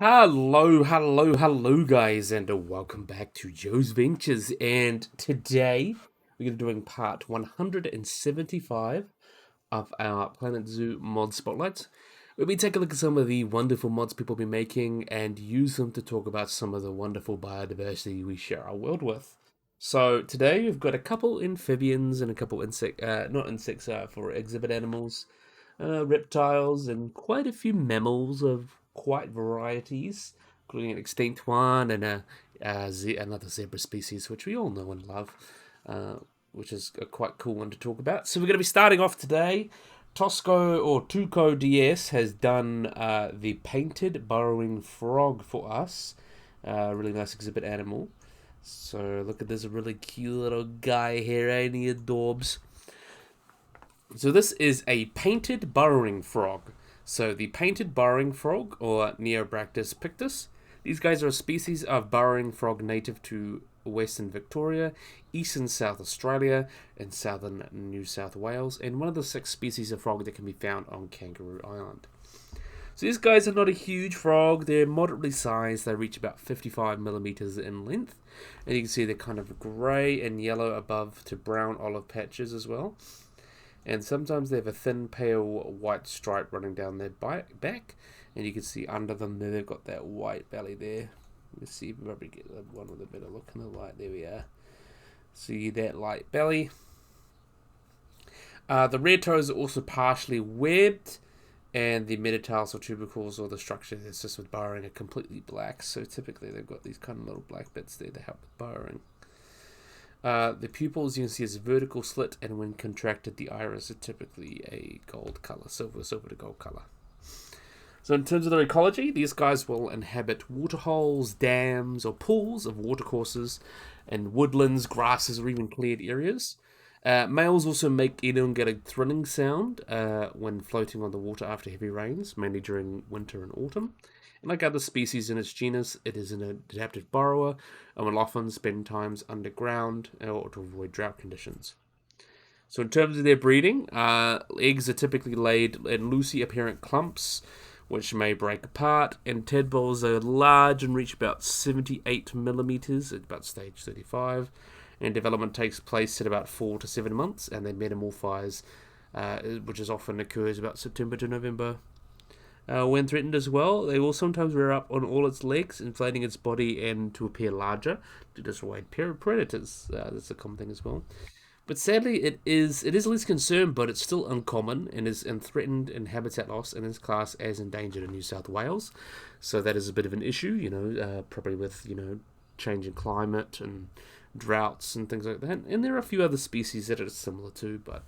Hello, guys, and welcome back to Joe's Ventures. And today we're going to be doing part 175 of our Planet Zoo mod spotlights. We'll be taking a look at some of the wonderful mods people have been making and use them to talk about some of the wonderful biodiversity we share our world with. So today we've got a couple amphibians and a couple not insects, for exhibit animals, reptiles, and quite a few mammals of quite varieties, including an extinct one and another zebra species, which we all know and love, which is a quite cool one to talk about. So we're going to be starting off today. Tosco or Tuco DS has done the painted burrowing frog for us. Really nice exhibit animal. So look at this really cute little guy here, ain't he adorbs? So this is a painted burrowing frog. So the painted burrowing frog, or Neobractus pictus, these guys are a species of burrowing frog native to Western Victoria, Eastern South Australia, and Southern New South Wales, and one of the 6 species of frog that can be found on Kangaroo Island. So these guys are not a huge frog, they're moderately sized, they reach about 55 millimeters in length, and you can see they're kind of grey and yellow above to brown olive patches as well. And sometimes they have a thin pale white stripe running down their back, and you can see under them there they've got that white belly there. Let's see if we probably get one with a better look in the light. There we are. See that light belly. The rear toes are also partially webbed, and the metatarsal tubercles, or the structure that assists with burrowing, are completely black. So typically they've got these kind of little black bits there to help with burrowing. The pupils you can see is a vertical slit, and when contracted, the iris are typically a gold color, silver to gold color. So in terms of their ecology, these guys will inhabit waterholes, dams, or pools of watercourses, and woodlands, grasses, or even cleared areas. Males also make elongated thrilling sound when floating on the water after heavy rains, mainly during winter and autumn. And like other species in its genus, it is an adaptive burrower and will often spend times underground or to avoid drought conditions. So in terms of their breeding, eggs are typically laid in loosely apparent clumps, which may break apart, and tadpoles are large and reach about 78 millimeters at about stage 35, and development takes place at about 4 to 7 months, and they metamorphise, which is often occurs about September to November. When threatened as well, they will sometimes rear up on all its legs, inflating its body and to appear larger to dissuade predators. That's a common thing as well. But sadly, it is least concern, but it's still uncommon and is threatened in habitat loss and is classed as endangered in New South Wales. So that is a bit of an issue, probably with changing climate and droughts and things like that. And there are a few other species that are similar too, but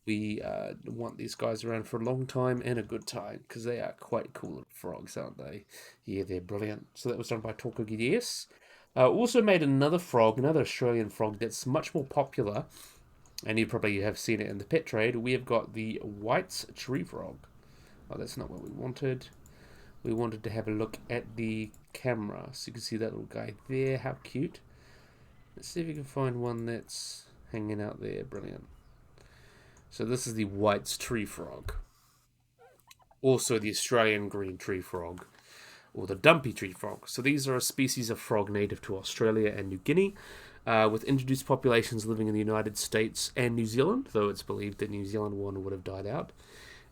we want these guys around for a long time and a good time, because they are quite cool little frogs, aren't they? Yeah, they're brilliant. So that was done by Torquagides. Also made another Australian frog that's much more popular, and you probably have seen it in the pet trade. We have got the White's tree frog. Oh, that's not what we wanted. We wanted to have a look at the camera, so you can see that little guy there. How cute. Let's see if we can find one that's hanging out there. Brilliant. So this is the White's tree frog. Also the Australian green tree frog, or the dumpy tree frog. So these are a species of frog native to Australia and New Guinea, with introduced populations living in the United States and New Zealand, though it's believed that New Zealand one would have died out.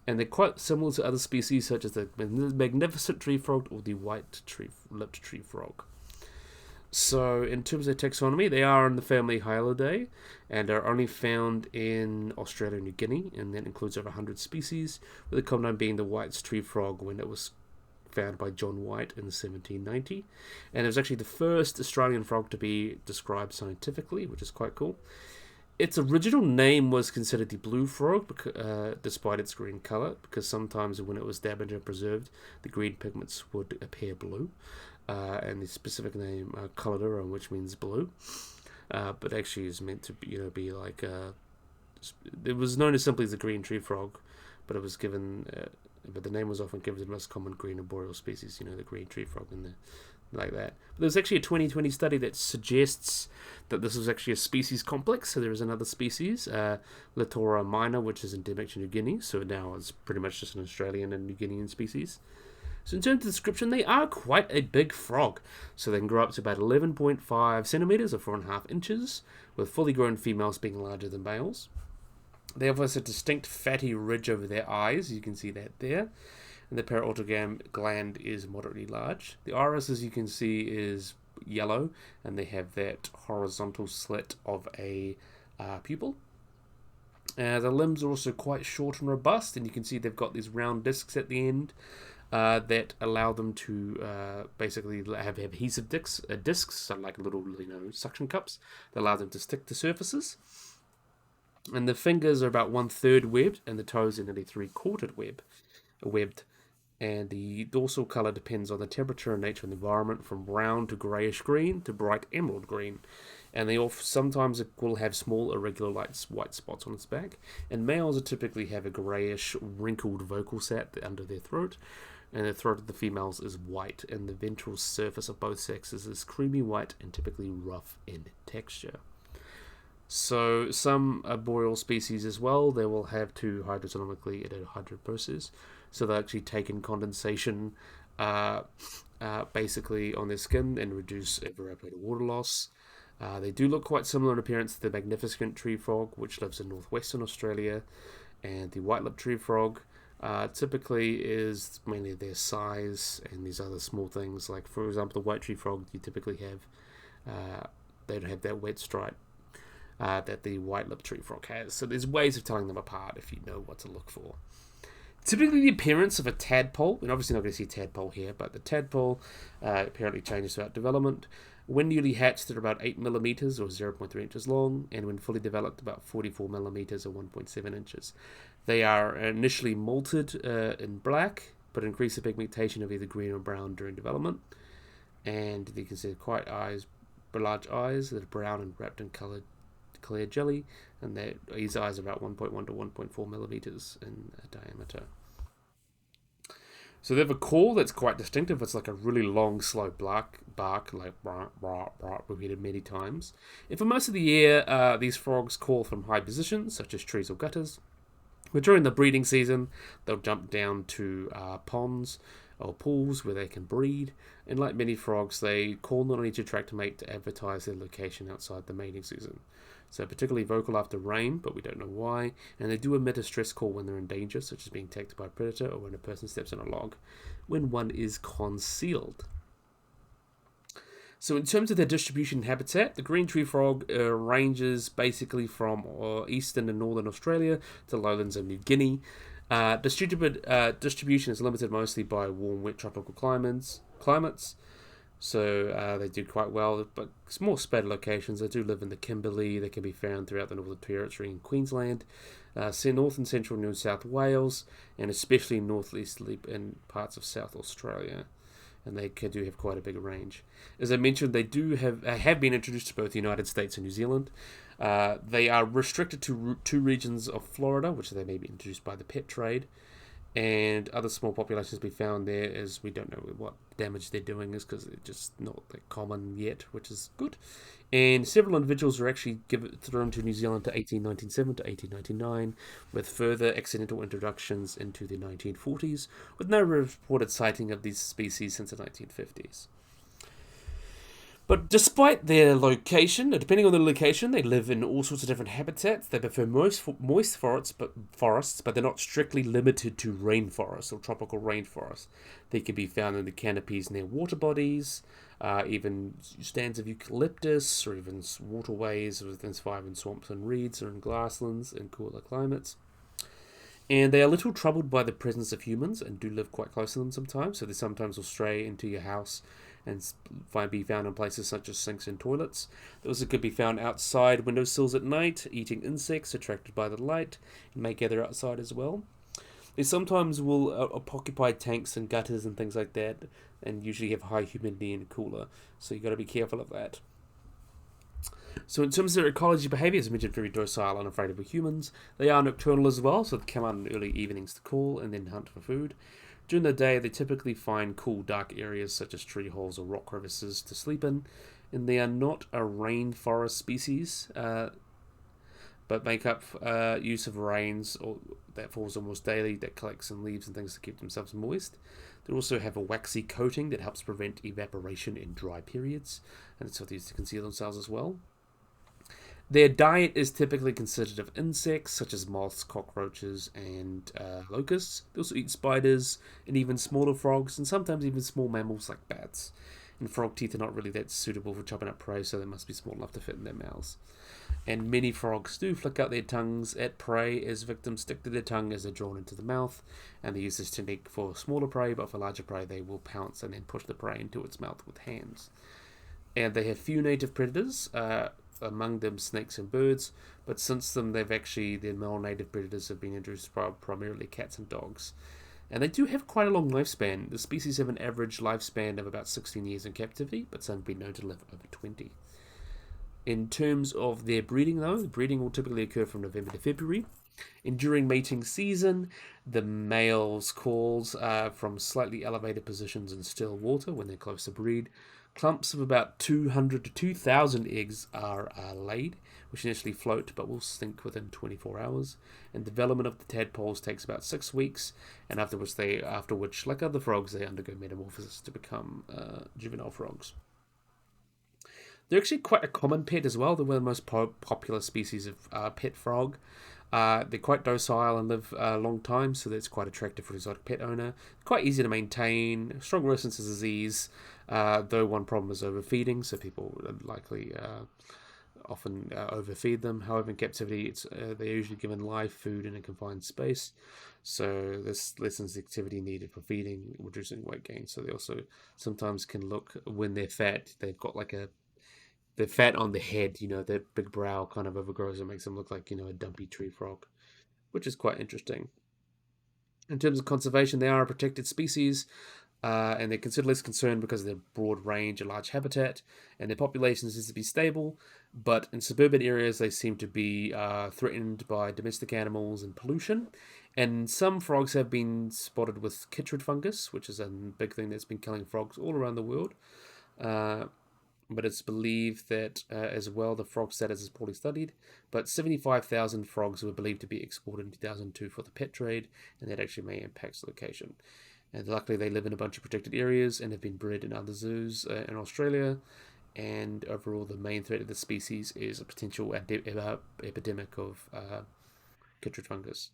And they're quite similar to other species such as the magnificent tree frog or the white-lipped tree frog. So, in terms of taxonomy, they are in the family Hylidae and are only found in Australia and New Guinea, and that includes over 100 species, with the common name being the White's tree frog when it was found by John White in 1790. And it was actually the first Australian frog to be described scientifically, which is quite cool. Its original name was considered the blue frog, despite its green colour, because sometimes when it was damaged and preserved, the green pigments would appear blue. And the specific name Colouredura, which means blue, but actually is meant to be like it was known as simply as the green tree frog, but it was given, but the name was often given to the most common green arboreal species, the green tree frog and like that. But there's actually a 2020 study that suggests that this was actually a species complex. So there is another species, Litora minor, which is endemic to New Guinea. So now it's pretty much just an Australian and New Guinean species. So in terms of description, they are quite a big frog. So they can grow up to about 11.5 centimeters or 4.5 inches, with fully grown females being larger than males. They have also a distinct fatty ridge over their eyes. You can see that there. And the parotogam gland is moderately large. The iris, as you can see, is yellow, and they have that horizontal slit of a pupil. The limbs are also quite short and robust, and you can see they've got these round discs at the end that allow them to basically have adhesive discs, so like little suction cups that allow them to stick to surfaces. And the fingers are about 1/3 webbed, and the toes are nearly 3/4 webbed. And the dorsal colour depends on the temperature and nature of the environment, from brown to greyish green to bright emerald green. And they sometimes will have small irregular white spots on its back. And males typically have a greyish wrinkled vocal sac under their throat, and the throat of the females is white, and the ventral surface of both sexes is creamy white and typically rough in texture. So some arboreal species as well, they will have to hydrodynamically anhydride process. So they'll actually take in condensation basically on their skin and reduce evaporated water loss. They do look quite similar in appearance to the magnificent tree frog, which lives in northwestern Australia, and the white-lipped tree frog typically is mainly their size and these other small things. Like, for example, the white tree frog, you typically have, they don't have that wet stripe that the white-lipped tree frog has. So there's ways of telling them apart if you know what to look for. Typically the appearance of a tadpole, and obviously not going to see a tadpole here, but the tadpole apparently changes throughout development. When newly hatched, they're about 8 millimeters or 0.3 inches long, and when fully developed, about 44 millimeters or 1.7 inches. They are initially molted in black, but increase the pigmentation of either green or brown during development. And you can see quite large eyes that are brown and wrapped in clear jelly, and these eyes are about 1.1 to 1.4 millimeters in diameter. So they have a call that's quite distinctive. It's like a really long, slow bark, like repeated many times. And for most of the year, these frogs call from high positions, such as trees or gutters. But during the breeding season, they'll jump down to ponds or pools where they can breed. And like many frogs, they call not only to attract a mate, to advertise their location outside the mating season. So particularly vocal after rain, but we don't know why. And they do emit a stress call when they're in danger, such as being attacked by a predator or when a person steps on a log, when one is concealed. So in terms of their distribution and habitat, the green tree frog ranges basically from eastern and northern Australia to lowlands of New Guinea. Distribution is limited mostly by warm, wet tropical climates. So they do quite well, but more spread locations. They do live in the Kimberley. They can be found throughout the Northern Territory in Queensland, north and central New South Wales, and especially northeasterly in parts of South Australia. And they do have quite a big range. As I mentioned, they do have been introduced to both the United States and New Zealand. They are restricted to 2 regions of Florida, which they may be introduced by the pet trade. And other small populations be found there, as we don't know what damage they're doing is, because they're just not that common yet, which is good. And several individuals were actually thrown to New Zealand to 1897 to 1899, with further accidental introductions into the 1940s, with no reported sighting of these species since the 1950s. But despite their location, depending on the location, they live in all sorts of different habitats. They prefer moist forests, but they're not strictly limited to rainforests or tropical rainforests. They can be found in the canopies near water bodies, even stands of eucalyptus, or even waterways within surviving swamps and reeds, or in grasslands in cooler climates. And they are a little troubled by the presence of humans and do live quite close to them sometimes, so they sometimes will stray into your house and be found in places such as sinks and toilets. They also could be found outside windowsills at night, eating insects attracted by the light, and may gather outside as well. They sometimes will occupy tanks and gutters and things like that, and usually have high humidity and cooler, so you've got to be careful of that. So in terms of their ecology behaviour, as I mentioned, very docile and afraid of humans. They are nocturnal as well, so they come out in early evenings to call and then hunt for food. During the day, they typically find cool, dark areas such as tree holes or rock crevices to sleep in, and they are not a rainforest species. but make up use of rains or that falls almost daily that collects in leaves and things to keep themselves moist. They also have a waxy coating that helps prevent evaporation in dry periods, and it's what they use to conceal themselves as well. Their diet is typically consisted of insects such as moths, cockroaches, and locusts. They also eat spiders and even smaller frogs, and sometimes even small mammals like bats. And frog teeth are not really that suitable for chopping up prey, so they must be small enough to fit in their mouths. And many frogs do flick out their tongues at prey as victims stick to their tongue as they're drawn into the mouth, and they use this technique for smaller prey, but for larger prey they will pounce and then push the prey into its mouth with hands. And they have few native predators, among them snakes and birds, but since then their male native predators have been introduced by primarily cats and dogs. And they do have quite a long lifespan. The species have an average lifespan of about 16 years in captivity, but some have been known to live over 20. In terms of their breeding, though, the breeding will typically occur from November to February. And during mating season, the males calls from slightly elevated positions in still water when they're close to breed. Clumps of about 200 to 2,000 eggs are laid, which initially float but will sink within 24 hours. And development of the tadpoles takes about 6 weeks, and after which, like other frogs, they undergo metamorphosis to become juvenile frogs. They're actually quite a common pet as well. They're one of the most popular species of pet frog. They're quite docile and live a long time, so that's quite attractive for an exotic pet owner. Quite easy to maintain, strong resistance to disease, though one problem is overfeeding, so people likely often overfeed them. However, in captivity, they're usually given live food in a confined space, so this lessens the activity needed for feeding, reducing weight gain. So they also sometimes can look, when they're fat, they've got like the fat on the head, that big brow kind of overgrows and makes them look like, a dumpy tree frog, which is quite interesting. In terms of conservation, they are a protected species, and they're considered less concerned because of their broad range and large habitat, and their population seems to be stable, but in suburban areas they seem to be threatened by domestic animals and pollution. And some frogs have been spotted with chytrid fungus, which is a big thing that's been killing frogs all around the world. But it's believed that as well the frog status is poorly studied. But 75,000 frogs were believed to be exported in 2002 for the pet trade, and that actually may impact the location. And luckily they live in a bunch of protected areas and have been bred in other zoos in Australia. And overall the main threat of the species is a potential epidemic of chytrid fungus.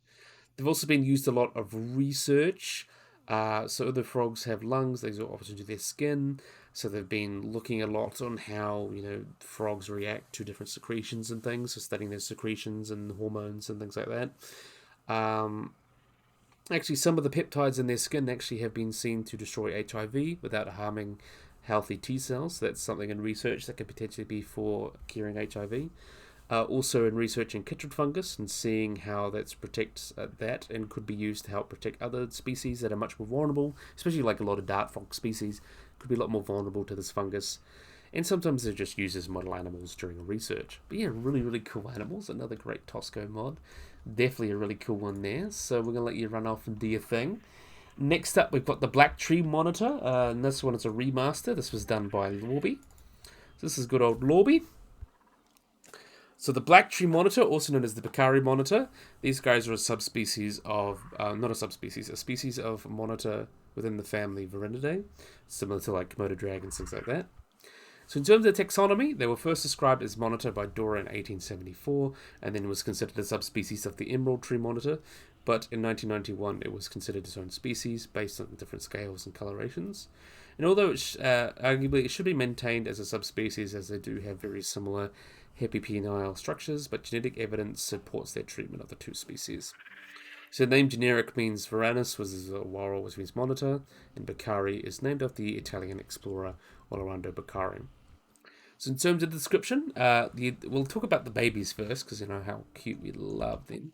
They've also been used a lot of research. So other frogs have lungs, these are opposite to their skin. So they've been looking a lot on how, frogs react to different secretions and things, so studying their secretions and hormones and things like that. Actually, some of the peptides in their skin actually have been seen to destroy HIV without harming healthy T cells. So that's something in research that could potentially be for curing HIV. Also in researching chytrid fungus and seeing how that protects that and could be used to help protect other species that are much more vulnerable, especially like a lot of dart frog species could be a lot more vulnerable to this fungus. And sometimes they're just used as model animals during research. But yeah, really, really cool animals. Another great Tosco mod. Definitely a really cool one there. So we're going to let you run off and do your thing. Next up, we've got the Black Tree Monitor. And this one is a remaster. This was done by Lorby. So this is good old Lorby. So the Black Tree Monitor, also known as the Bakari Monitor, these guys are a subspecies of, not a subspecies, a species of monitor within the family Virinidae, similar to like Komodo dragons, things like that. So in terms of taxonomy, they were first described as monitor by Dora in 1874, and then was considered a subspecies of the Emerald Tree Monitor, but in 1991 it was considered its own species based on different scales and colorations. And although arguably it should be maintained as a subspecies, as they do have very similar hepipenile structures, but genetic evidence supports their treatment of the two species. So the name generic means Varanus, which means monitor, and Beccari is named after the Italian explorer Orlando Beccari. So in terms of the description, we'll talk about the babies first, because you know how cute we love them.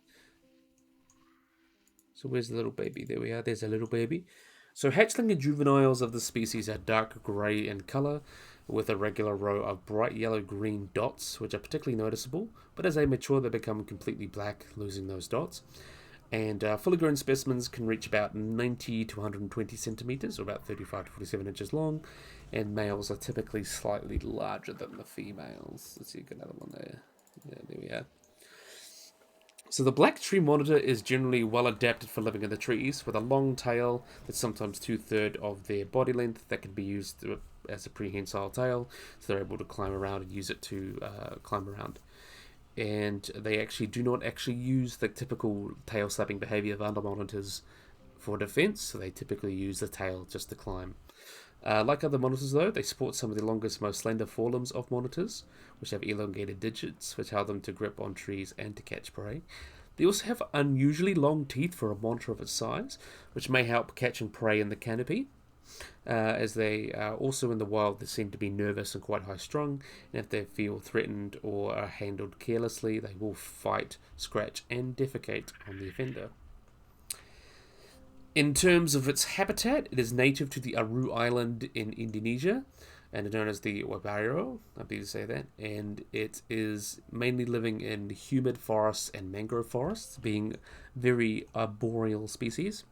So where's the little baby? There we are, there's a little baby. So hatchling and juveniles of the species are dark grey in colour, with a regular row of bright yellow-green dots, which are particularly noticeable, but as they mature they become completely black, losing those dots. And fully grown specimens can reach about 90 to 120 centimetres, or about 35 to 47 inches long, and males are typically slightly larger than the females. Let's see, get another one there. Yeah, there we are. So the black tree monitor is generally well adapted for living in the trees, with a long tail that's sometimes 2/3 of their body length that can be used as a prehensile tail, so they're able to climb around and use it to climb around. And they actually do not actually use the typical tail slapping behavior of other monitors for defense, so they typically use the tail just to climb. Like other monitors, though, they sport some of the longest, most slender forelimbs of monitors, which have elongated digits, which allow them to grip on trees and to catch prey. They also have unusually long teeth for a monitor of its size, which may help catching prey in the canopy. As they are also in the wild, they seem to be nervous and quite high strung, and if they feel threatened or are handled carelessly, they will fight, scratch, and defecate on the offender. In terms of its habitat, it is native to the Aru Island in Indonesia, and is known as the Wabairo, I believe to say that, and it is mainly living in humid forests and mangrove forests, being very arboreal species.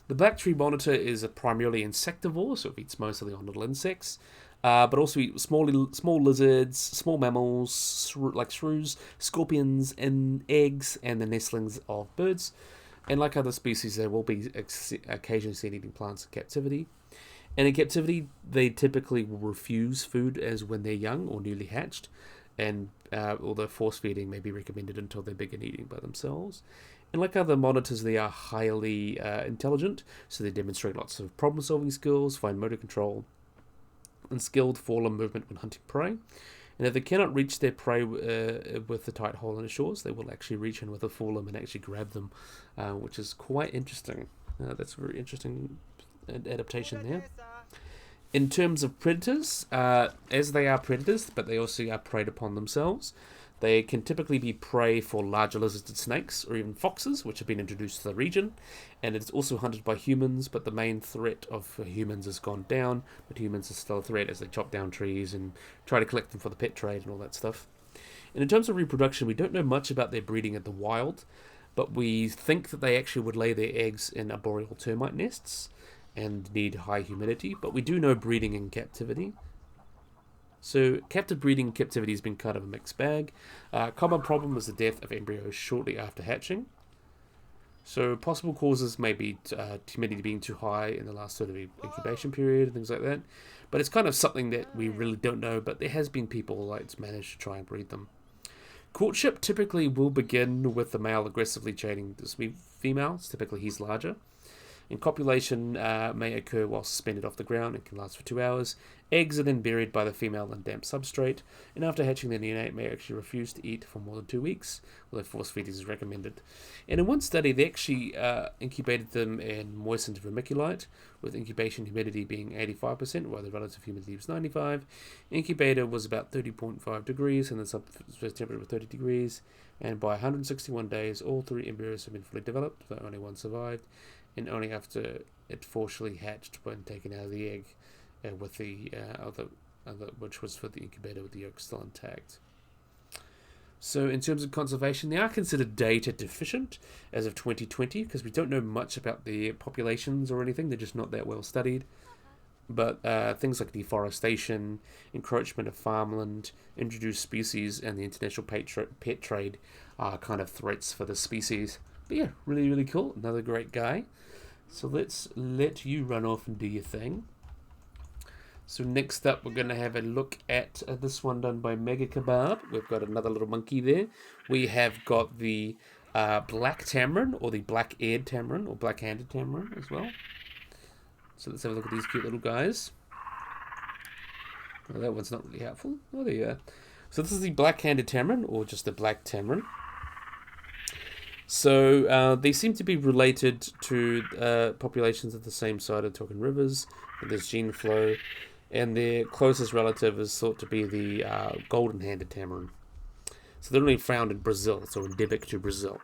The black tree monitor is a primarily insectivore, so it eats mostly on little insects, but also eats small lizards, small mammals like shrews, scorpions, and eggs, and the nestlings of birds. And like other species, they will be occasionally seen eating plants in captivity. And in captivity, they typically will refuse food as when they're young or newly hatched, and although force feeding may be recommended until they begin eating by themselves. And like other monitors, they are highly intelligent, so they demonstrate lots of problem-solving skills, fine motor control, and skilled forelimb movement when hunting prey. And if they cannot reach their prey with the tight hole in the shores, they will actually reach in with a forelimb and actually grab them, which is quite interesting. That's a very interesting adaptation there. In terms of predators, as they are predators, but they also are preyed upon themselves, they can typically be prey for larger lizards and snakes, or even foxes, which have been introduced to the region. And it's also hunted by humans, but the main threat of humans has gone down, but humans are still a threat as they chop down trees and try to collect them for the pet trade and all that stuff. And in terms of reproduction, we don't know much about their breeding in the wild, but we think that they actually would lay their eggs in arboreal termite nests and need high humidity, but we do know breeding in captivity. So captive breeding in captivity has been kind of a mixed bag. Common problem is the death of embryos shortly after hatching. So possible causes may be humidity being too high in the last sort of incubation period and things like that. But it's kind of something that we really don't know, but there has been people like managed to try and breed them. Courtship typically will begin with the male aggressively chaining the female. Typically he's larger. And copulation may occur while suspended off the ground and can last for 2 hours. Eggs are then buried by the female in damp substrate, and after hatching, the neonate may actually refuse to eat for more than 2 weeks, although force feeding is recommended. And in one study, they actually incubated them in moistened vermiculite, with incubation humidity being 85%, while the relative humidity was 95%. Incubator was about 30.5 degrees, and the surface temperature was 30 degrees. And by 161 days, all 3 embryos have been fully developed, though only one survived. And only after it forcefully hatched when taken out of the egg, with the other, which was for the incubator with the yolk still intact. So in terms of conservation, they are considered data deficient as of 2020 because we don't know much about their populations or anything. They're just not that well studied. But things like deforestation, encroachment of farmland, introduced species, and the international pet trade are kind of threats for the species. But yeah, really, really cool. Another great guy. So let's let you run off and do your thing. So next up, we're going to have a look at this one done by Mega Kebab. We've got another little monkey there. We have got the black tamarin, or the black-eared tamarin, or black-handed tamarin as well. So let's have a look at these cute little guys. Oh, that one's not really helpful. Oh, there you are. So this is the black-handed tamarin, or just the black tamarin. So they seem to be related to populations of the same side of talking rivers. There's gene flow, and their closest relative is thought to be the golden-handed tamarin. So they're only found in Brazil, so endemic to Brazil.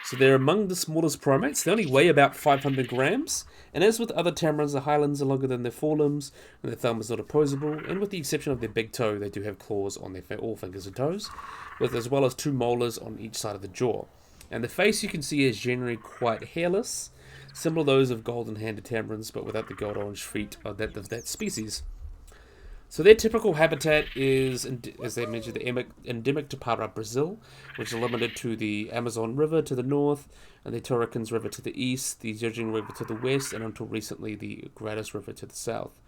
So they're among the smallest primates. They only weigh about 500 grams, and as with other tamarins, the highlands are longer than their forelimbs, and their thumb is not opposable. And with the exception of their big toe, they do have claws on their all fingers and toes, with as well as 2 molars on each side of the jaw. And the face you can see is generally quite hairless, similar to those of golden-handed tamarins, but without the gold-orange feet of that species. So their typical habitat is, as they mentioned, endemic to part of Brazil, which is limited to the Amazon River to the north, and the Tocantins River to the east, the Jejin River to the west, and until recently the Gratis River to the south.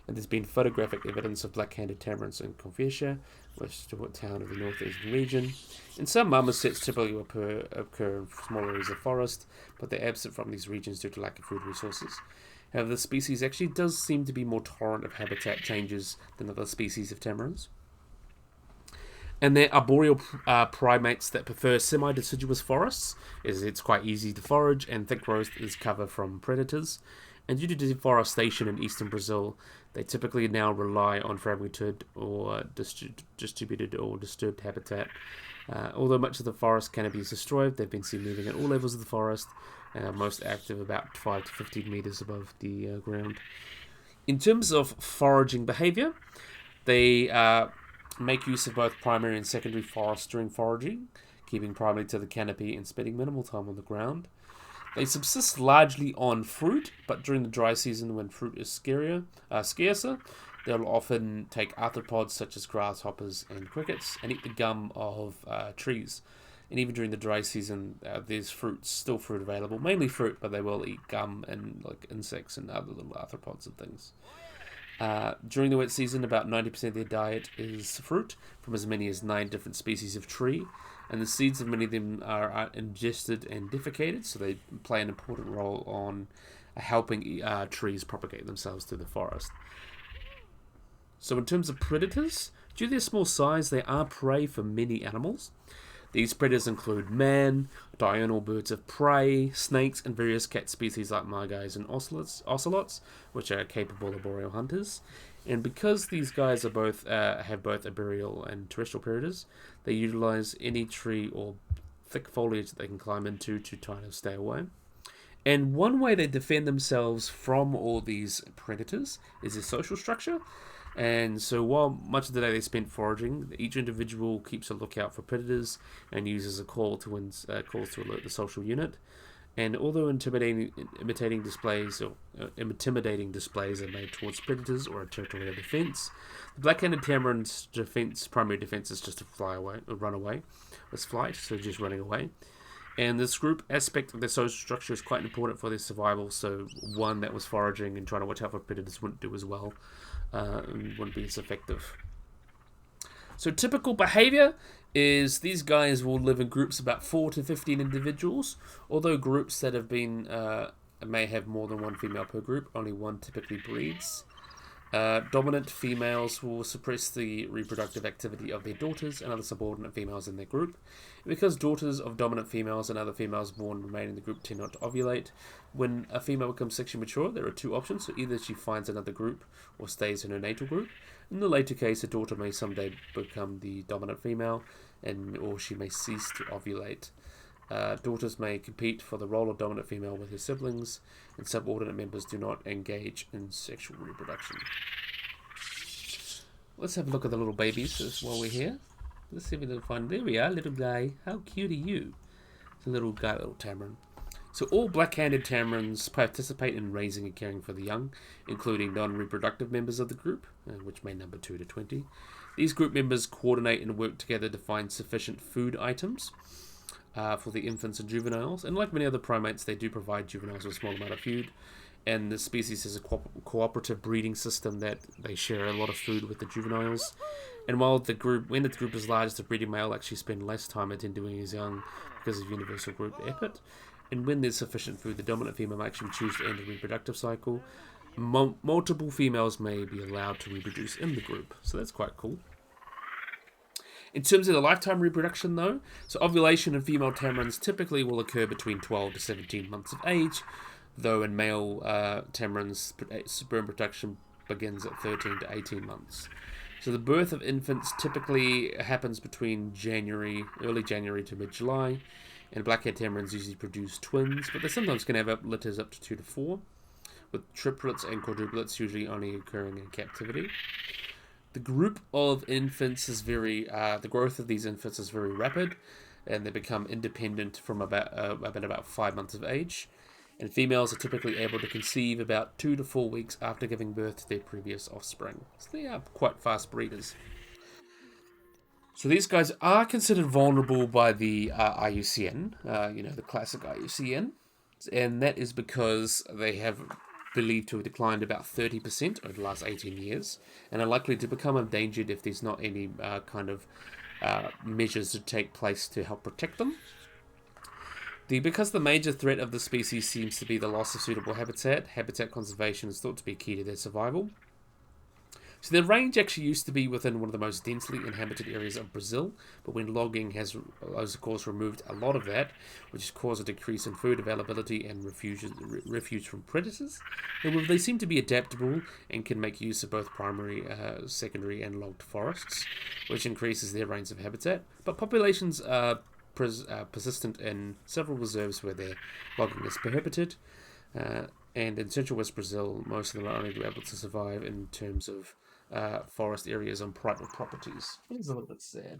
And there's been photographic evidence of black-handed tamarins in Confessia, which is a town of the northeastern region. And some marmosets typically occur in small areas of forest, but they're absent from these regions due to lack of food resources. However, the species actually does seem to be more tolerant of habitat changes than other species of tamarins. And they're arboreal primates that prefer semi-deciduous forests, as it's quite easy to forage, and thick growth is cover from predators. And due to deforestation in eastern Brazil, they typically now rely on fragmented or distributed or disturbed habitat. Although much of the forest canopy is destroyed, they've been seen moving at all levels of the forest, most active about 5 to 15 meters above the ground. In terms of foraging behavior, they make use of both primary and secondary forests during foraging, keeping primarily to the canopy and spending minimal time on the ground. They subsist largely on fruit, but during the dry season when fruit is scarcer, they'll often take arthropods such as grasshoppers and crickets and eat the gum of trees. And even during the dry season, there's still fruit available, mainly fruit, but they will eat gum and like insects and other little arthropods and things. During the wet season, about 90% of their diet is fruit from as many as 9 different species of tree, and the seeds of many of them are ingested and defecated, so they play an important role on helping trees propagate themselves through the forest. So in terms of predators, due to their small size, they are prey for many animals. These predators include man, diurnal birds of prey, snakes, and various cat species like margais and ocelots, which are capable arboreal hunters. And because these guys are have both arboreal and terrestrial predators, they utilize any tree or thick foliage that they can climb into to try to stay away. And one way they defend themselves from all these predators is their social structure. And so while much of the day they spent foraging, each individual keeps a lookout for predators and uses a calls to alert the social unit. And although intimidating displays are made towards predators or a territorial defense, the black-handed tamarin's primary defense is just to run away. It's flight, so just running away. And this group aspect of their social structure is quite important for their survival. So one that was foraging and trying to watch out for predators wouldn't do as well. And wouldn't be as effective. So typical behavior is these guys will live in groups about 4 to 15 individuals, although groups that have been may have more than one female per group, only one typically breeds. Dominant females will suppress the reproductive activity of their daughters and other subordinate females in their group. Because daughters of dominant females and other females born remain in the group tend not to ovulate, when a female becomes sexually mature, there are 2 options. So either she finds another group or stays in her natal group. In the later case, a daughter may someday become the dominant female, or she may cease to ovulate. Daughters may compete for the role of dominant female with her siblings, and subordinate members do not engage in sexual reproduction. Let's have a look at the little babies while we're here. Let's see if we can find. There we are, little guy. How cute are you? It's a little guy, little tamarin. So all black-handed tamarins participate in raising and caring for the young, including non-reproductive members of the group, which may number 2 to 20. These group members coordinate and work together to find sufficient food items for the infants and juveniles. And like many other primates, they do provide juveniles with a small amount of food. And the species has a cooperative breeding system that they share a lot of food with the juveniles. And when the group is large, the breeding male actually spend less time attending his young because of universal group effort. And when there's sufficient food, the dominant female may actually choose to end the reproductive cycle. Multiple females may be allowed to reproduce in the group. So that's quite cool. In terms of the lifetime reproduction, though, so ovulation in female tamarins typically will occur between 12 to 17 months of age, though in male tamarins, sperm production begins at 13 to 18 months. So the birth of infants typically happens between early January to mid-July, and black-haired tamarins usually produce twins, but they sometimes can have litters up to 2 to 4, with triplets and quadruplets usually only occurring in captivity. The group of infants is the growth of these infants is very rapid, and they become independent from about 5 months of age. and females are typically able to conceive about 2 to 4 weeks after giving birth to their previous offspring. So they are quite fast breeders. So these guys are considered vulnerable by the IUCN, the classic IUCN, and that is because they have believed to have declined about 30% over the last 18 years, and are likely to become endangered if there's not any measures to take place to help protect them. Because the major threat of the species seems to be the loss of suitable habitat conservation is thought to be key to their survival. So the range actually used to be within one of the most densely inhabited areas of Brazil, but when logging has of course removed a lot of that, which has caused a decrease in food availability and refuge from predators. However, they seem to be adaptable and can make use of both primary, secondary and logged forests, which increases their range of habitat. But populations are persistent in several reserves where their logging is prohibited. And in central West Brazil, most of them are only able to survive in terms of forest areas on private properties. It is a little bit sad.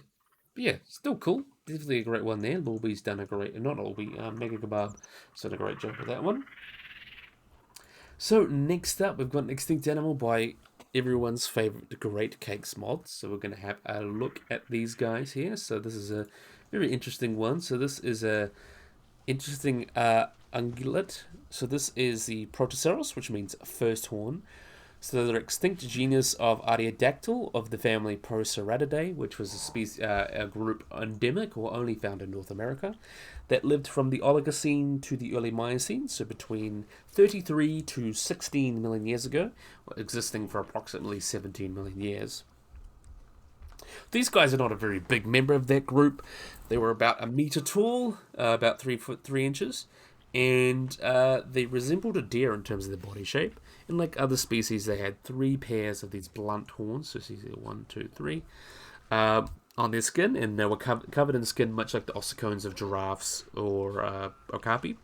But yeah, still cool. Definitely a great one there. Lorby's done a great... Not Lorby, Mega Kebab has done a great job with that one. So next up, we've got an extinct animal by everyone's favourite Great Cakes mod. So we're going to have a look at these guys here. So this is a very interesting one. So this is a interesting ungulate. So this is the Protoceros, which means first horn. So they're extinct genus of Artiodactyl of the family Proceratidae, which was a group endemic or only found in North America, that lived from the Oligocene to the early Miocene, so between 33 to 16 million years ago, existing for approximately 17 million years. These guys are not a very big member of that group. They were about a meter tall, about 3 foot 3 inches, and they resembled a deer in terms of their body shape. And like other species, they had 3 pairs of these blunt horns, so see 1, 2, 3, on their skin, and they were covered in skin much like the ossicones of giraffes or okapi.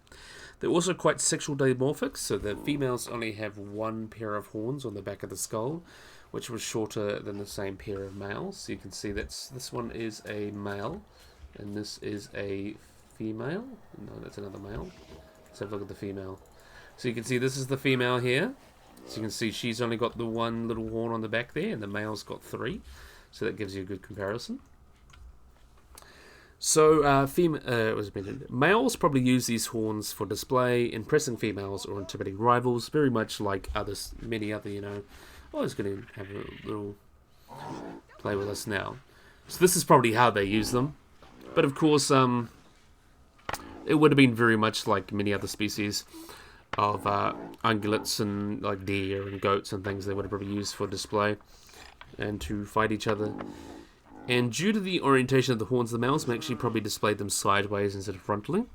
They're also quite sexual dimorphic, so the females only have 1 pair of horns on the back of the skull, which was shorter than the same pair of males. So you can see this one is a male, and this is a female. No, that's another male. Let's have a look at the female. So you can see this is the female here. So you can see she's only got the 1 little horn on the back there, and the male's got 3. So that gives you a good comparison. So males probably use these horns for display, impressing females or intimidating rivals, very much like many other, oh, he's going to have a little play with us now. So this is probably how they use them. But of course, it would have been very much like many other species of ungulates and like deer and goats and things they would have probably used for display and to fight each other. And due to the orientation of the horns, the males actually probably displayed them sideways instead of frontally.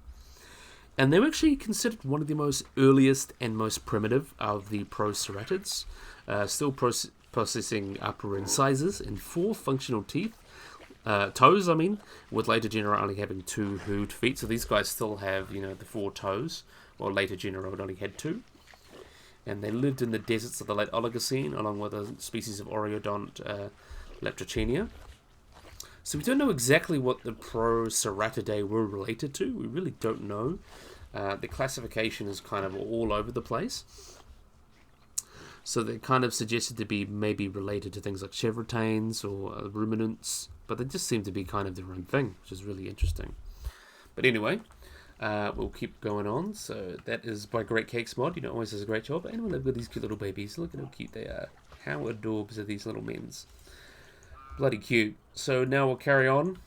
And they were actually considered one of the most earliest and most primitive of the Proceratids, still possessing upper incisors and 4 functional toes, with later genera only having 2 hooved feet. So these guys still have, the 4 toes, while later genera would only had 2. And they lived in the deserts of the late Oligocene, along with a species of Oreodont Leptochenia. So we don't know exactly what the Proceratidae were related to. We really don't know. The classification is kind of all over the place. So they're kind of suggested to be maybe related to things like chevrotains or ruminants, but they just seem to be kind of their own thing, which is really interesting. But anyway, we'll keep going on. So that is by Great Cakes Mod. Always does a great job. And they've got these cute little babies. Look at how cute they are. How adorbs are these little mens. Bloody cute. So now we'll carry on.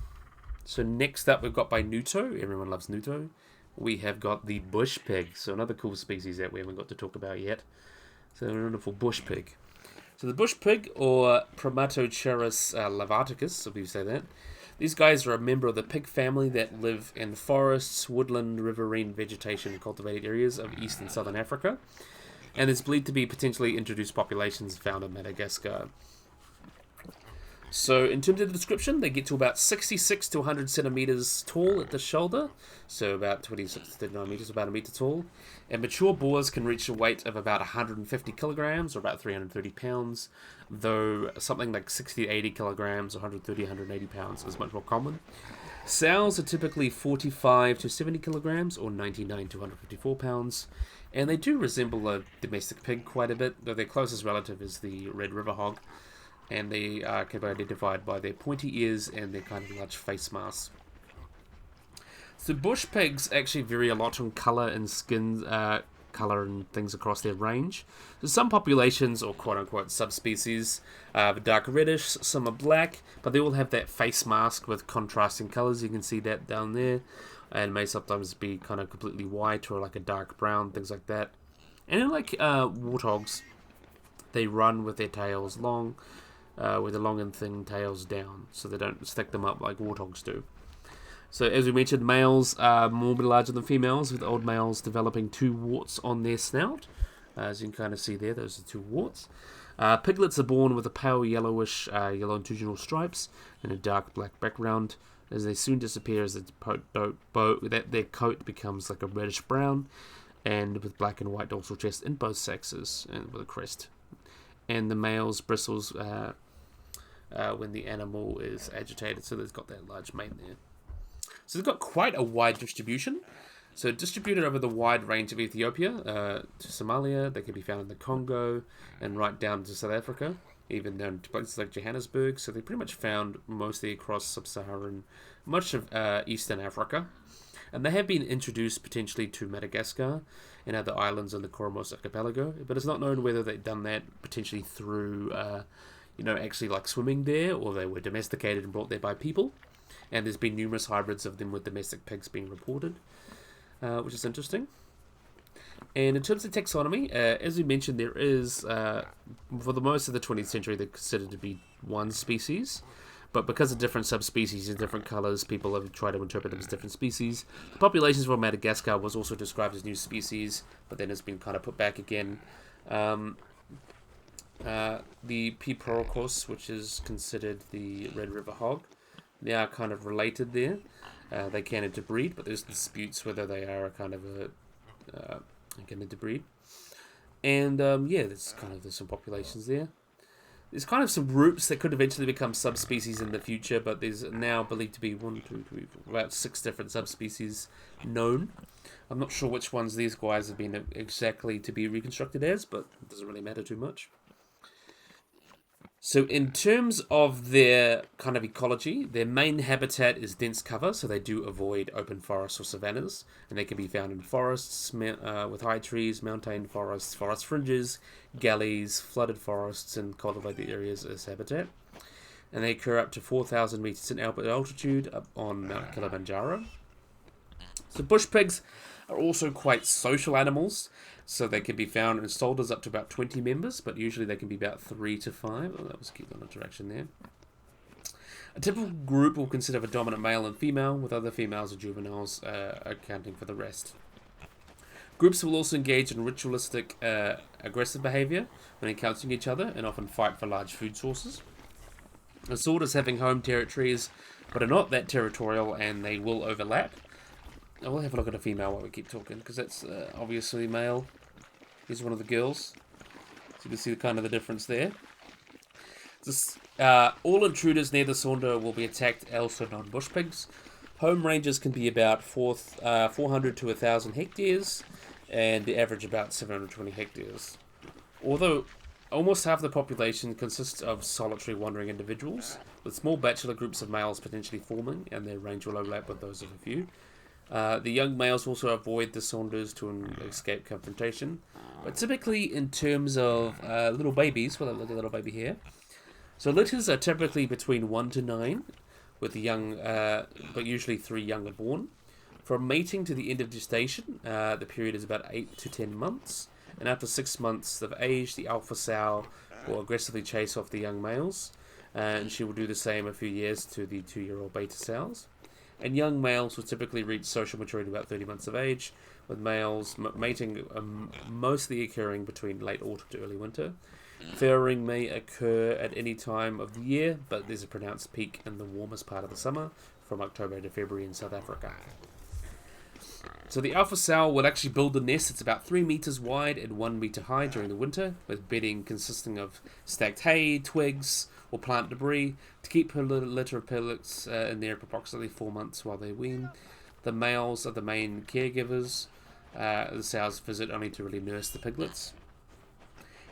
So next up we've got by Nuto. Everyone loves Nuto. We have got the bush pig. So another cool species that we haven't got to talk about yet. So a wonderful bush pig. So the bush pig, or Protoceros lavaticus, if you say that. These guys are a member of the pig family that live in forests, woodland, riverine vegetation, and cultivated areas of East and Southern Africa. And there's believed to be potentially introduced populations found in Madagascar. So in terms of the description, they get to about 66 to 100 centimeters tall at the shoulder, so about 26 to 39 meters, about a meter tall. And mature boars can reach a weight of about 150 kilograms, or about 330 pounds, though something like 60 to 80 kilograms, or 130, 180 pounds is much more common. Sows are typically 45 to 70 kilograms or 99 to 154 pounds, and they do resemble a domestic pig quite a bit, though their closest relative is the red river hog, and they can be identified by their pointy ears and their kind of large face masks. So bush pigs actually vary a lot on colour and skin colour and things across their range. So some populations, or quote-unquote subspecies, are dark reddish, some are black, but they all have that face mask with contrasting colours. You can see that down there, and may sometimes be kind of completely white or like a dark brown, things like that. And then like warthogs, they run with their tails long, with the long and thin tails down, so they don't stick them up like warthogs do. So as we mentioned, males are more larger than females, with old males developing 2 warts on their snout. As you can kind of see there, those are 2 warts. Piglets are born with a pale yellowish yellow longitudinal stripes and a dark black background, as they soon disappear as their coat becomes like a reddish brown, and with black and white dorsal chest in both sexes, and with a crest. And the males bristles when the animal is agitated, so they've got that large mane there. So they've got quite a wide distribution. So distributed over the wide range of Ethiopia to Somalia. They can be found in the Congo and right down to South Africa, even down to places like Johannesburg. So they're pretty much found mostly across sub-Saharan, much of Eastern Africa. And they have been introduced potentially to Madagascar and other islands in the Comoros archipelago. But it's not known whether they've done that potentially through, actually like swimming there, or they were domesticated and brought there by people. And there's been numerous hybrids of them with domestic pigs being reported, which is interesting. And in terms of taxonomy, as we mentioned, there is, for the most of the 20th century, they're considered to be one species. But because of different subspecies and different colours, people have tried to interpret them as different species. The populations from Madagascar was also described as new species, but then it's been kind of put back again. The Protoceros, which is considered the Red River hog, they are kind of related there. They can interbreed, but there's disputes whether they are a kind of can interbreed. And there's some populations there. There's kind of some groups that could eventually become subspecies in the future, but there's now believed to be about 6 different subspecies known. I'm not sure which ones these guys have been exactly to be reconstructed as, but it doesn't really matter too much. So in terms of their kind of ecology, their main habitat is dense cover, so they do avoid open forests or savannas, and they can be found in forests with high trees, montane forests, forest fringes, gullies, flooded forests, and cultivated areas as habitat. And they occur up to 4,000 meters in altitude up on Mount Kilimanjaro. So bush pigs are also quite social animals, so they can be found in soldiers up to about 20 members, but usually they can be about 3 to 5. Oh, that was a cute little interaction there. A typical group will consist of a dominant male and female, with other females or juveniles accounting for the rest. Groups will also engage in ritualistic aggressive behavior when encountering each other, and often fight for large food sources. Assorters having home territories, but are not that territorial, and they will overlap. I will have a look at a female while we keep talking, because that's obviously male. Here's one of the girls. So you can see kind of the difference there. All intruders near the Saunder will be attacked, also non-bush pigs. Home ranges can be about 400 to 1,000 hectares, and the average about 720 hectares. Although almost half the population consists of solitary wandering individuals, with small bachelor groups of males potentially forming, and their range will overlap with those of a few. The young males also avoid the Saunders to escape confrontation. But typically in terms of little babies, well, look at a little baby here. So litters are typically between 1 to 9, with the young, but usually 3 young are born. From mating to the end of gestation, the period is about 8 to 10 months. And after 6 months of age, the alpha sow will aggressively chase off the young males. And she will do the same a few years to the 2-year-old beta sows. And young males will typically reach social maturity about 30 months of age, with males mating mostly occurring between late autumn to early winter. Farrowing may occur at any time of the year, but there's a pronounced peak in the warmest part of the summer, from October to February in South Africa. So the alpha sow will actually build a nest. It's about 3 meters wide and 1 meter high during the winter, with bedding consisting of stacked hay, twigs, or plant debris to keep her litter of piglets in there for approximately 4 months while they wean. The males are the main caregivers. The sows visit only to really nurse the piglets.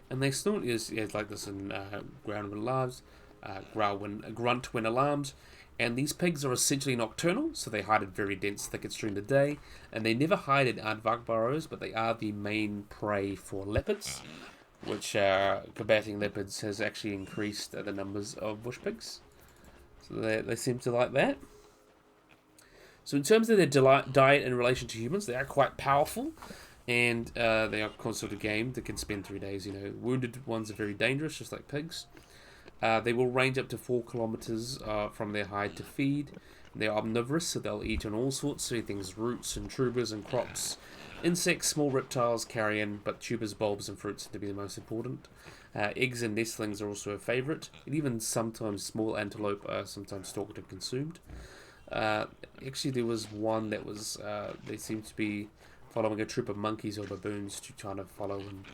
And they snort is like this in ground when alarmed, grunt when alarmed. And these pigs are essentially nocturnal, so they hide in very dense thickets during the day. And they never hide in aardvark burrows, but they are the main prey for leopards, which combating leopards has actually increased the numbers of bush pigs. So they seem to like that. So in terms of their diet in relation to humans, they are quite powerful. And they are consort of game that can spend 3 days. Wounded ones are very dangerous, just like pigs. They will range up to 4 kilometers from their hide to feed. They're omnivorous, so they'll eat on all sorts of things, roots and tubers and crops. Insects, small reptiles, carrion, but tubers, bulbs and fruits seem to be the most important. Eggs and nestlings are also a favourite, and even sometimes small antelope are sometimes stalked and consumed. Actually, there was one that was, they seemed to be following a troop of monkeys or baboons to try to follow and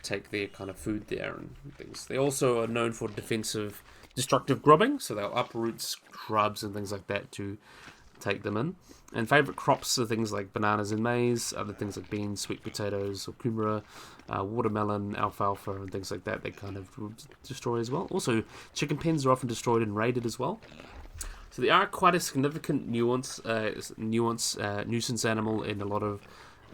take their kind of food there and things. They also are known for destructive grubbing, so they'll uproot shrubs and things like that to take them in. And favourite crops are things like bananas and maize, other things like beans, sweet potatoes, or kumara, watermelon, alfalfa, and things like that they kind of destroy as well. Also, chicken pens are often destroyed and raided as well. So they are quite a significant nuisance animal in a lot of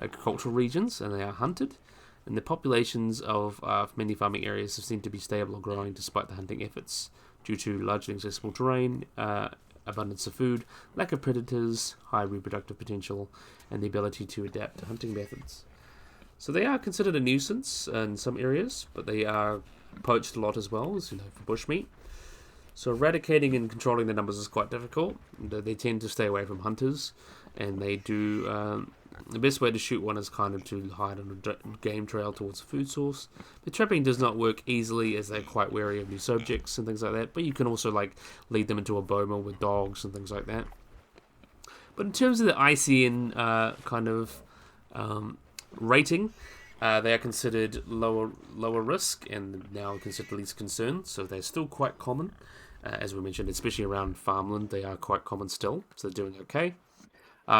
agricultural regions, and they are hunted. And the populations of many farming areas have seemed to be stable or growing despite the hunting efforts, due to largely accessible terrain, abundance of food, lack of predators, high reproductive potential, and the ability to adapt to hunting methods. So they are considered a nuisance in some areas, but they are poached a lot as well, as for bushmeat. So eradicating and controlling the numbers is quite difficult. They tend to stay away from hunters, and they do. The best way to shoot one is kind of to hide on a game trail towards a food source. The trapping does not work easily, as they're quite wary of new subjects and things like that, but you can also lead them into a boma with dogs and things like that. But in terms of the ICN rating, they are considered lower risk and now considered least concern, so they're still quite common. As we mentioned, especially around farmland, they are quite common still, so they're doing okay.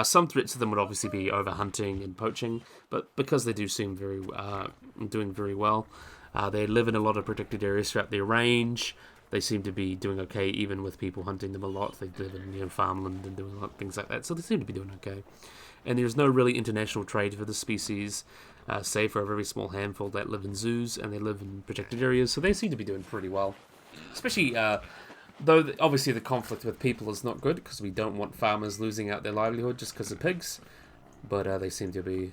Some threats to them would obviously be overhunting and poaching, but because they do seem doing very well, they live in a lot of protected areas throughout their range. They seem to be doing okay, even with people hunting them a lot. They live in farmland and doing a lot of things like that, so they seem to be doing okay. And there's no really international trade for the species, save for a very small handful that live in zoos and they live in protected areas, so they seem to be doing pretty well. Especially though obviously the conflict with people is not good, because we don't want farmers losing out their livelihood just because of pigs, but they seem to be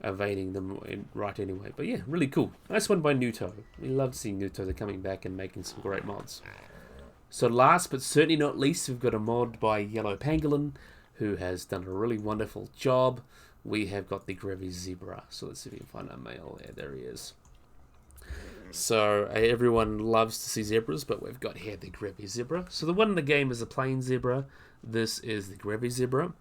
evading them right anyway. But yeah, really cool. Nice one by Nuto. We love seeing Nuto. They're coming back and making some great mods. So last but certainly not least, we've got a mod by Yellow Pangolin, who has done a really wonderful job. We have got the Grevy Zebra. So let's see if we can find our male. Yeah, there he is. So everyone loves to see zebras, but we've got here the Grevy Zebra. So the one in the game is a plain zebra. This is the Grevy Zebra.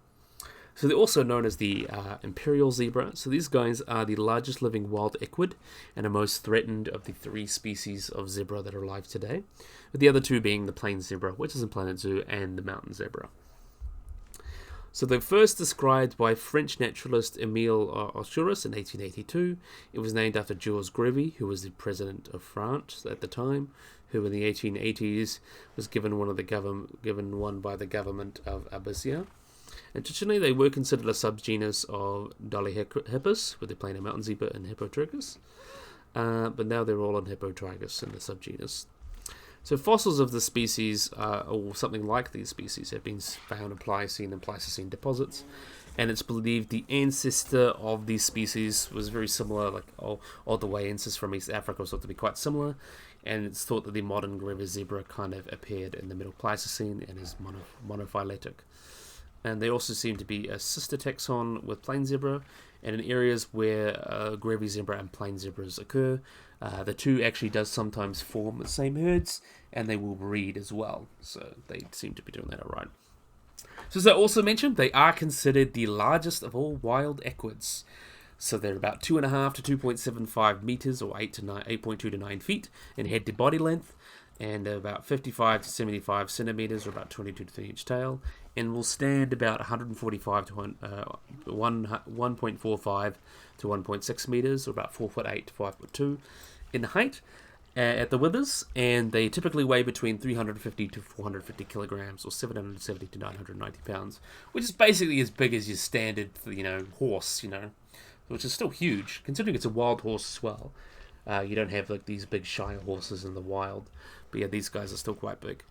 So they're also known as the Imperial Zebra. So these guys are the largest living wild equid and are most threatened of the 3 species of zebra that are alive today, with the other 2 being the plain zebra, which is in Planet Zoo, and the mountain zebra. So they're first described by French naturalist Emile Auchuris in 1882. It was named after Jules Grevy, who was the president of France at the time, who in the 1880s was given one by the government of Abyssinia. And traditionally they were considered a subgenus of Dolichohippus, with the plain mountain zebra and Hippotragus, but now they're all on Hippotragus in the subgenus. So fossils of the species, or something like these species, have been found in Pliocene and Pleistocene deposits, and it's believed the ancestor of these species was very similar, all the way ancestors from East Africa was thought to be quite similar, and it's thought that the modern Grevy zebra kind of appeared in the Middle Pleistocene and is monophyletic. And they also seem to be a sister taxon with plain zebra, and in areas where Grevy zebra and plain zebras occur, the 2 actually does sometimes form the same herds, and they will breed as well. So they seem to be doing that alright. So as I also mentioned, they are considered the largest of all wild equids. So they're about 2.5 to 2.75 meters, or 8.2 to 9 feet in head to body length, and about 55 to 75 centimeters, or about 22 to 3-inch tail, and will stand about 145 to 1.45 to 1.6 meters, or about 4'8" to 5'2" in height at the withers, and they typically weigh between 350 to 450 kilograms, or 770 to 990 pounds, which is basically as big as your standard, horse, which is still huge, considering it's a wild horse as well. You don't have like these big Shire horses in the wild, but yeah, these guys are still quite big.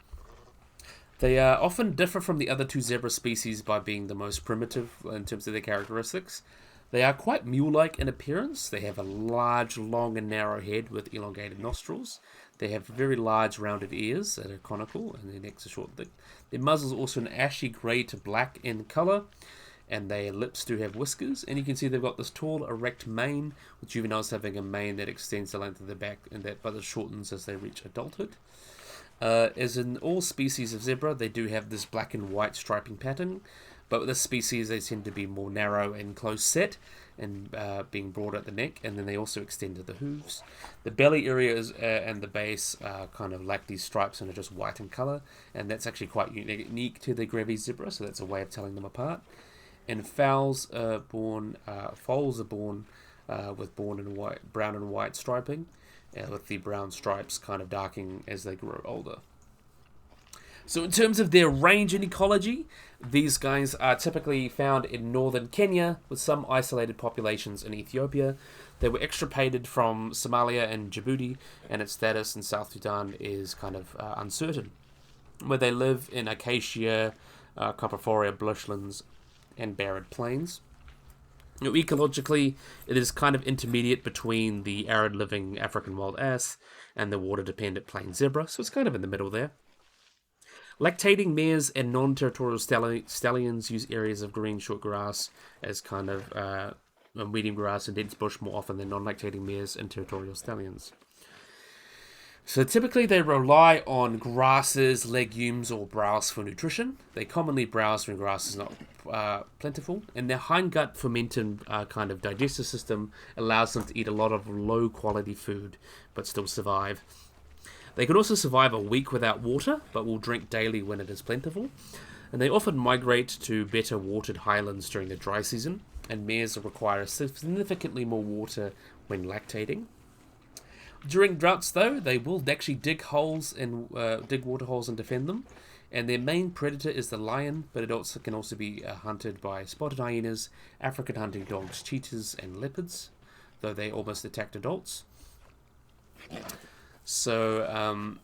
They often differ from the other two zebra species by being the most primitive in terms of their characteristics. They are quite mule-like in appearance. They have a large, long and narrow head with elongated nostrils. They have very large rounded ears that are conical, and their necks are short and thick. Their muzzles are also an ashy grey to black in colour, and their lips do have whiskers. And you can see they've got this tall, erect mane, with juveniles having a mane that extends the length of their back, and that but it shortens as they reach adulthood. As in all species of zebra, they do have this black and white striping pattern, but with this species they tend to be more narrow and close set, and being broad at the neck, and then they also extend to the hooves. The belly areas and the base kind of like these stripes and are just white in colour, and that's actually quite unique to the Grevy zebra, so that's a way of telling them apart. And foals are born with brown and white striping, with the brown stripes kind of darkening as they grow older. So in terms of their range and ecology, these guys are typically found in northern Kenya, with some isolated populations in Ethiopia. They were extirpated from Somalia and Djibouti, and its status in South Sudan is kind of uncertain. Where they live in acacia, coprophoria bushlands, and barren plains. Ecologically, it is kind of intermediate between the arid-living African wild ass and the water-dependent plain zebra, so it's kind of in the middle there. Lactating mares and non-territorial stallions use areas of green short grass as kind of medium grass and dense bush more often than non-lactating mares and territorial stallions. So typically they rely on grasses, legumes, or browse for nutrition. They commonly browse when grass is not plentiful, and their hindgut fermented kind of digestive system allows them to eat a lot of low-quality food, but still survive. They can also survive a week without water, but will drink daily when it is plentiful. And they often migrate to better watered highlands during the dry season, and mares require significantly more water when lactating. During droughts, though, they will actually dig water holes and defend them. And their main predator is the lion, but it can also be hunted by spotted hyenas, African hunting dogs, cheetahs, and leopards, though they almost attacked adults. So,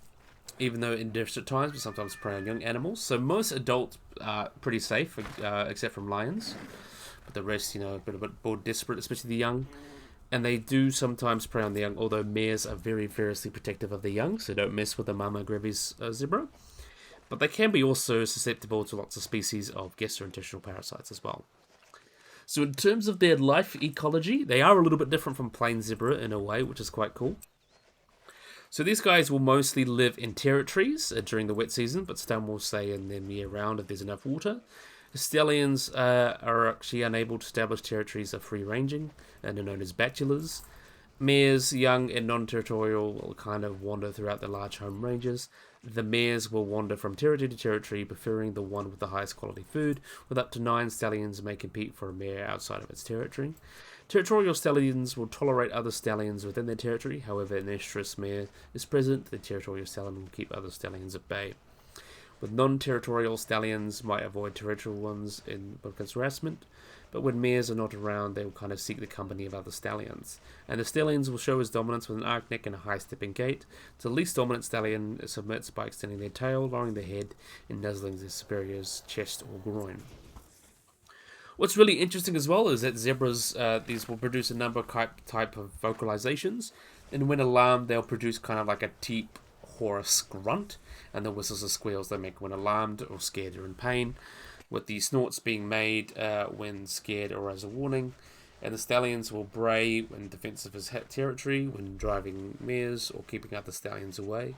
even though in different times, but sometimes prey on young animals. So most adults are pretty safe, except from lions. But the rest, a bit more desperate, especially the young. And they do sometimes prey on the young, although mares are very fiercely protective of the young, so don't mess with the mama Grevy's zebra. But they can be also susceptible to lots of species of gastrointestinal parasites as well. So in terms of their life ecology, they are a little bit different from plain zebra in a way, which is quite cool. So these guys will mostly live in territories during the wet season, but some will stay in them year-round if there's enough water. The stallions are actually unable to establish territories of free-ranging, and are known as bachelors. Mares, young and non-territorial, will kind of wander throughout the large home ranges. The mares will wander from territory to territory, preferring the one with the highest quality food, with up to 9 stallions may compete for a mare outside of its territory. Territorial stallions will tolerate other stallions within their territory. However, an estrus mare is present, the territorial stallion will keep other stallions at bay. With non-territorial stallions might avoid territorial ones because harassment, but when mares are not around, they will kind of seek the company of other stallions. And the stallions will show his dominance with an arched neck and a high stepping gait. The least dominant stallion submits by extending their tail, lowering their head, and nuzzling their superior's chest or groin. What's really interesting as well is that zebras, these will produce a number of type of vocalizations, and when alarmed, they'll produce kind of like a deep, hoarse grunt, and the whistles or squeals they make when alarmed or scared or in pain, with the snorts being made when scared or as a warning. And the stallions will bray in defense of his territory when driving mares or keeping other stallions away,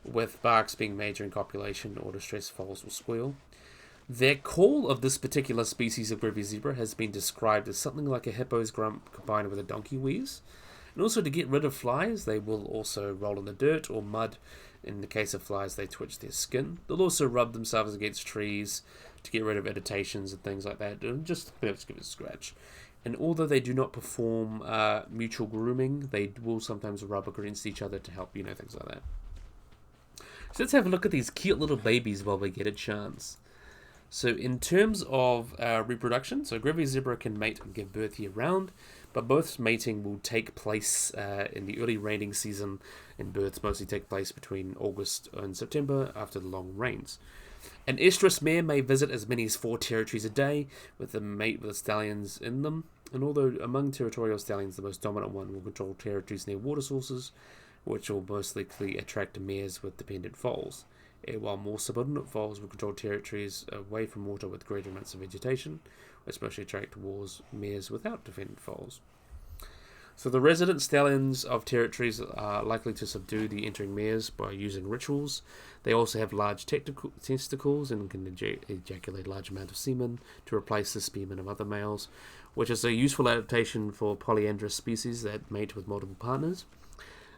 with barks being made during copulation or distressed foals will squeal. Their call of this particular species of Grevy zebra has been described as something like a hippo's grump combined with a donkey wheeze. And also to get rid of flies, they will also roll in the dirt or mud. In the case of flies, they twitch their skin. They'll also rub themselves against trees to get rid of irritations and things like that, and just give it a scratch. And although they do not perform mutual grooming, they will sometimes rub against each other to help, things like that. So let's have a look at these cute little babies while we get a chance. So in terms of reproduction, so Grevy zebra can mate and give birth year-round, but both mating will take place in the early raining season, and births mostly take place between August and September after the long rains. An estrus mare may visit as many as 4 territories a day, with the mate with the stallions in them, and although among territorial stallions the most dominant one will control territories near water sources, which will most likely attract mares with dependent foals, while more subordinate foals will control territories away from water with greater amounts of vegetation, which mostly attract mares without dependent foals. So the resident stallions of territories are likely to subdue the entering mares by using rituals. They also have large testicles and can ejaculate large amounts of semen to replace the sperm of other males, which is a useful adaptation for polyandrous species that mate with multiple partners.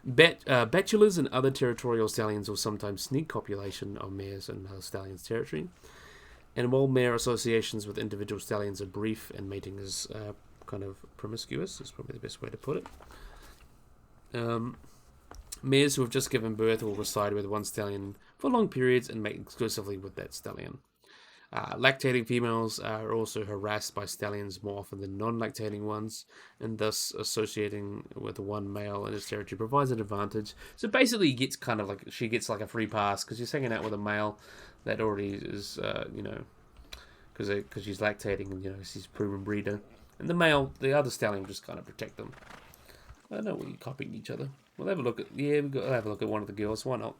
Bachelors and other territorial stallions will sometimes sneak copulation of mares in other stallions' territory. And while mare associations with individual stallions are brief and mating is kind of promiscuous, is probably the best way to put it. Mares who have just given birth will reside with one stallion for long periods and mate exclusively with that stallion. Lactating females are also harassed by stallions more often than non-lactating ones, and thus associating with one male in his territory provides an advantage. So basically, she gets like a free pass because she's hanging out with a male that already is, because she's lactating and she's a proven breeder, and the other stallion will just kind of protect them. I don't know, we're copying each other. We'll have a look at one of the girls. Why not?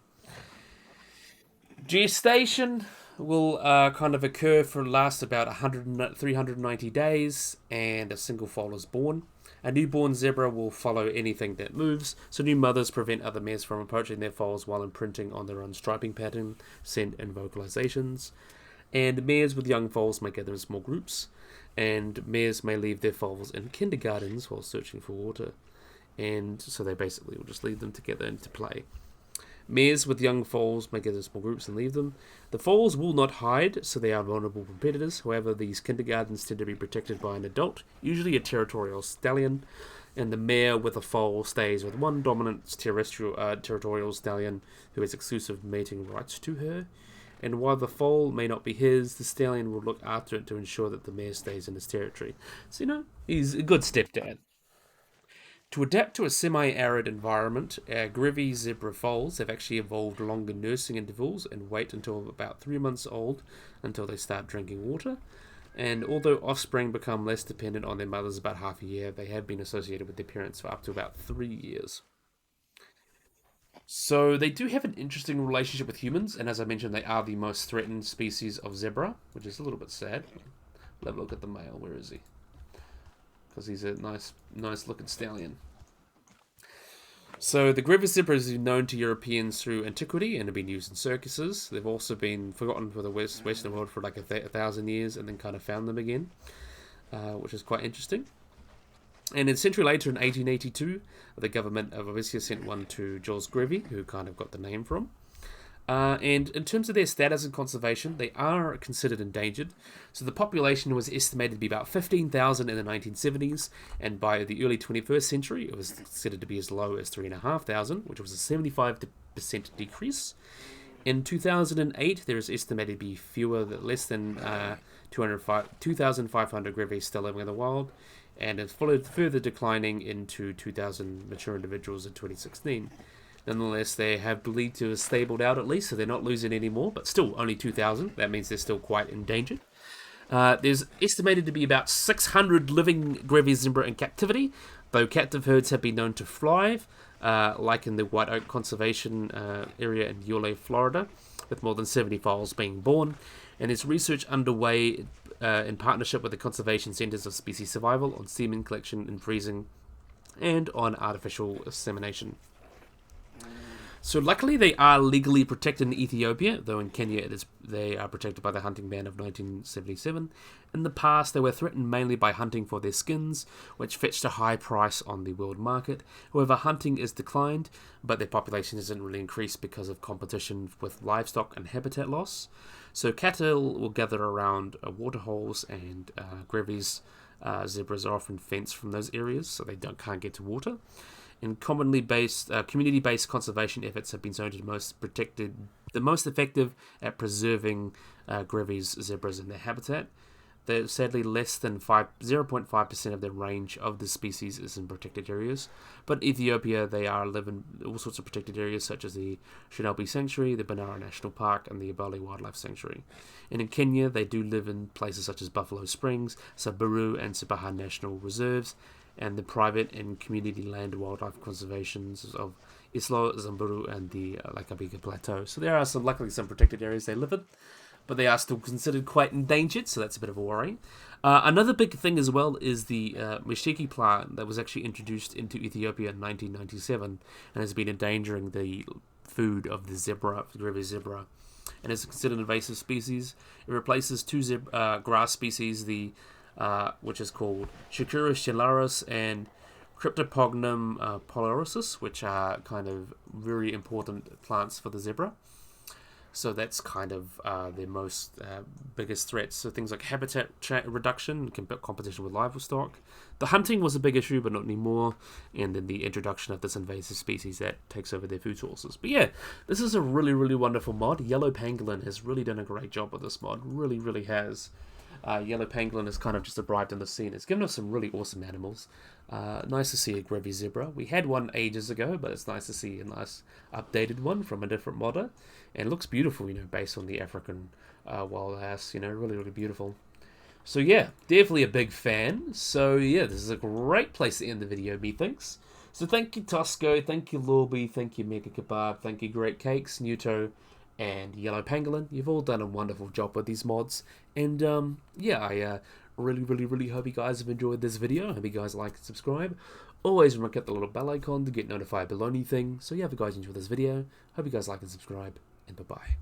Gestation will kind of last about 390 days, and a single foal is born. A newborn zebra will follow anything that moves, so new mothers prevent other mares from approaching their foals while imprinting on their own striping pattern, scent, and vocalizations. And mares with young foals may gather in small groups, and mares may leave their foals in kindergartens while searching for water. And so they basically will just leave them together into play. Mares with young foals may gather in small groups and leave them. The foals will not hide, so they are vulnerable competitors. However, these kindergartens tend to be protected by an adult, usually a territorial stallion, and the mare with a foal stays with one dominant territorial stallion who has exclusive mating rights to her. And while the foal may not be his, the stallion will look after it to ensure that the mare stays in his territory. So, he's a good stepdad. To adapt to a semi-arid environment, Grevy zebra foals have actually evolved longer nursing intervals and wait until about 3 months old until they start drinking water. And although offspring become less dependent on their mothers about half a year, they have been associated with their parents for up to about 3 years. So they do have an interesting relationship with humans, and as I mentioned, they are the most threatened species of zebra, which is a little bit sad. Let's have a look at the male. Where is he? Because he's a nice looking stallion. So the Grevy zebra is known to Europeans through antiquity and have been used in circuses. They've also been forgotten for the Western world for like 1,000 years and then kind of found them again, which is quite interesting. And in century later, in 1882, the government of Obviously sent one to Jules Grevy, who kind of got the name from. And in terms of their status and conservation, they are considered endangered. So the population was estimated to be about 15,000 in the 1970s, and by the early 21st century, it was considered to be as low as 3,500, which was a 75% decrease. In 2008, there is estimated to be less than 2,500 Grevy still living in the wild, and it's followed further declining into 2,000 mature individuals in 2016. Nonetheless, they have believed to have stabled out at least, so they're not losing any more, but still only 2,000. That means they're still quite endangered. There's estimated to be about 600 living Grevy zebra in captivity, though captive herds have been known to thrive, like in the White Oak Conservation area in Yule, Florida, with more than 70 foals being born. And there's research underway in partnership with the Conservation Centers of Species Survival on semen collection and freezing, and on artificial insemination. So luckily they are legally protected in Ethiopia, though in Kenya they are protected by the hunting ban of 1977. In the past they were threatened mainly by hunting for their skins, which fetched a high price on the world market. However, hunting is declined, but their population hasn't really increased because of competition with livestock and habitat loss. So cattle will gather around waterholes, and Grevy's zebras are often fenced from those areas, so they can't get to water. And community-based conservation efforts have been shown to be the most effective at preserving Grevy's zebras in their habitat. They're sadly less than 0.5% of the range of the species is in protected areas. But in Ethiopia, they live in all sorts of protected areas, such as the Shinobi Sanctuary, the Banara National Park, and the Abale Wildlife Sanctuary. And in Kenya, they do live in places such as Buffalo Springs, Samburu, and Sebaha National Reserves, and the private and community land wildlife conservations of Islo, Samburu, and the Lakabika Plateau. So there are luckily some protected areas they live in, but they are still considered quite endangered, so that's a bit of a worry. Another big thing as well is the meshiki plant that was actually introduced into Ethiopia in 1997 and has been endangering the food of the zebra, the Grevy zebra, and is considered an invasive species. It replaces two grass species, which is called Chicurus stellaris and Cryptopogonum polarisis, which are kind of very important plants for the zebra. So that's kind of their most biggest threats. So things like habitat reduction, competition with livestock. The hunting was a big issue, but not anymore. And then the introduction of this invasive species that takes over their food sources. But yeah, this is a really, really wonderful mod. Yellow Pangolin has really done a great job with this mod. Really, really has. Yellow Pangolin has kind of just arrived on the scene. It's given us some really awesome animals. Nice to see a Grevy zebra. We had one ages ago, but it's nice to see a nice updated one from a different modder. And it looks beautiful, based on the African wild ass, really, really beautiful. So yeah, definitely a big fan. So yeah, this is a great place to end the video, methinks. So thank you Tosco, thank you Lorby, thank you Mega Kebab, thank you Great Cakes, Nuto, and Yellow Pangolin. You've all done a wonderful job with these mods. And yeah, I really, really, really hope you guys have enjoyed this video. I hope you guys like and subscribe. Always remember to hit the little bell icon to get notified below anything. So yeah, if you guys enjoyed this video, hope you guys like and subscribe, and bye-bye.